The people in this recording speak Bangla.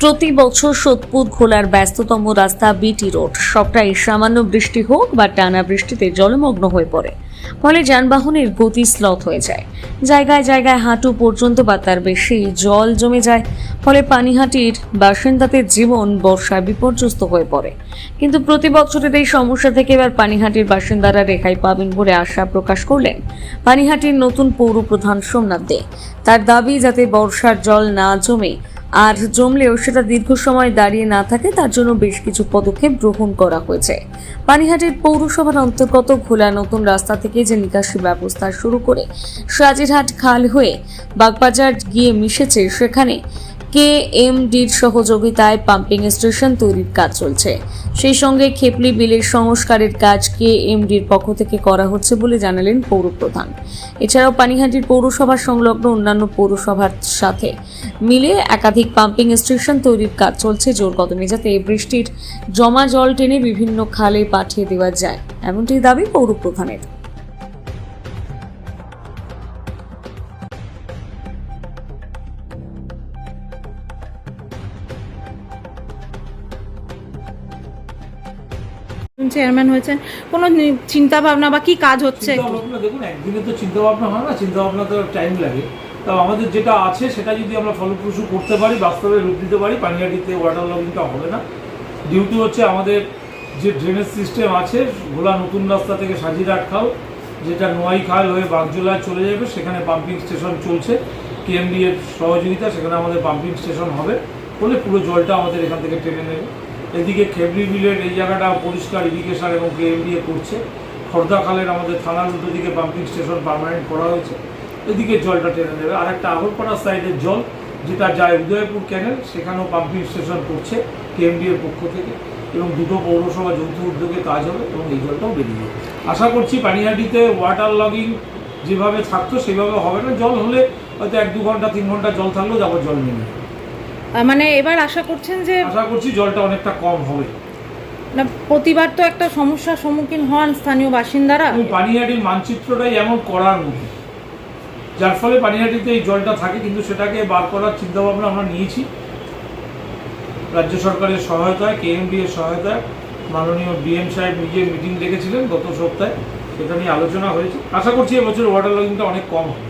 প্রতি বছর সোদপুর খোলার ব্যস্ততম রাস্তা বিটি রোড সবটাই সামান্য বৃষ্টি হোক বা টানা বৃষ্টিতে জলমগ্ন হয়ে পড়ে। ফলে যানবাহনের গতি স্লথ হয়ে যায়। জায়গায় জায়গায় হাঁটু পর্যন্ত বা তার বেশি জল জমে যায়। ফলে পানিহাটির বাসিন্দাদের জীবন বর্ষায় বিপর্যস্ত হয়ে পড়ে। কিন্তু প্রতি বছরের এই সমস্যা থেকে এবার পানিহাটির বাসিন্দারা রেহাই পাবেন বলে আশা প্রকাশ করলেন পানিহাটির নতুন পৌর প্রধান সোমনাথ দে। তার দাবি, যাতে বর্ষার জল না জমে, আর জমলেও সেটা দীর্ঘ সময় দাঁড়িয়ে না থাকে, তার জন্য বেশ কিছু পদক্ষেপ গ্রহণ করা হয়েছে। পানিহাটির পৌরসভার অন্তর্গত খোলা নতুন রাস্তা থেকে যে নিকাশি ব্যবস্থা শুরু করে সাজিরহাট খাল হয়ে বাগবাজার গিয়ে মিশেছে, সেখানে কেএমডির সহযোগিতায় পাম্পিং স্টেশন তৈরির কাজ চলছে। সেই সঙ্গে খেপলি বিলের সংস্কারের কাজ কেএমডির পক্ষ থেকে করা হচ্ছে বলে জানালেন পৌর প্রধান। এছাড়াও পানিহাটির পৌরসভার সংলগ্ন অন্যান্য পৌরসভার সাথে মিলে একাধিক পাম্পিং স্টেশন তৈরির কাজ চলছে জোর কদমে, যাতে বৃষ্টির জমা জল টেনে বিভিন্ন খালে পাঠিয়ে দেওয়া যায়, এমনটি দাবি পৌর প্রধানের। চেয়ারম্যান হয়েছেন, কোনো চিন্তা ভাবনা বা কি কাজ হচ্ছে? দেখুন, একদিনে তো চিন্তা ভাবনা হয় না, চিন্তা ভাবনা তো টাইম লাগে। তো আমাদের যেটা আছে সেটা যদি আমরা ফলপ্রসূ করতে পারি, বাস্তবে রূপ দিতে পারি, পানিহাটিতে ওয়াটার লগিংটা হবে না। ডিউটি হচ্ছে আমাদের যে ড্রেনেজ সিস্টেম আছে, ভোলা নতুন রাস্তা থেকে সাজিরহাট খাল, যেটা নোয়াই খাল হয়ে বাগজোলায় চলে যাবে, সেখানে পাম্পিং স্টেশন চলছে কেএমডি এর সহযোগিতা। সেখানে আমাদের পাম্পিং স্টেশন হবে বলে পুরো জলটা আমাদের এখান থেকে টেনে নেবে। এদিকে খেবলি বিলের এই জায়গাটা পরিষ্কার ইরিগেশন এবং কেএমডিএ করছে। খর্দা খালের আমাদের থানার উল্টো দিকে পাম্পিং স্টেশন পার্মানেন্ট করা হয়েছে, এদিকে জলটা টেনে নেবে। আর একটা আগরপাড়া সাইডের জল যেটা যায় উদয়পুর ক্যানেল, সেখানেও পাম্পিং স্টেশন করছে কেএমডিএর পক্ষ থেকে, এবং দুটো পৌরসভা যৌথ উদ্যোগে কাজ হবে এবং এই জলটাও বেরিয়ে যাবে। আশা করছি পানিহাটিতে ওয়াটার লগিং যেভাবে থাকতো সেভাবে হবে না। জল হলে হয়তো 1-2 ঘন্টা 3 ঘন্টা জল থাকলেও যাবো জল নেমে, মানে এবার আশা করছেন যে আশা করছি জলটা অনেকটা কম হবে না। প্রতিবার তো একটা সমস্যার সম্মুখীন হন স্থানীয় বাসিন্দারা। পানিহাটির মানচিত্রটাই এমন করার মতো, যার ফলে পানিহাটিতে এই জলটা থাকে, কিন্তু সেটাকে বার করার চিন্তাভাবনা আমরা নিয়েছি রাজ্য সরকারের সহায়তায়, কেএমডি এর সহায়তায়। মাননীয় ডিএম সাহেব নিজে মিটিং ডেকেছিলেন গত সপ্তাহে, সেটা নিয়ে আলোচনা হয়েছে। আশা করছি এবছর ওয়াটার লগিংটা অনেক কম হবে।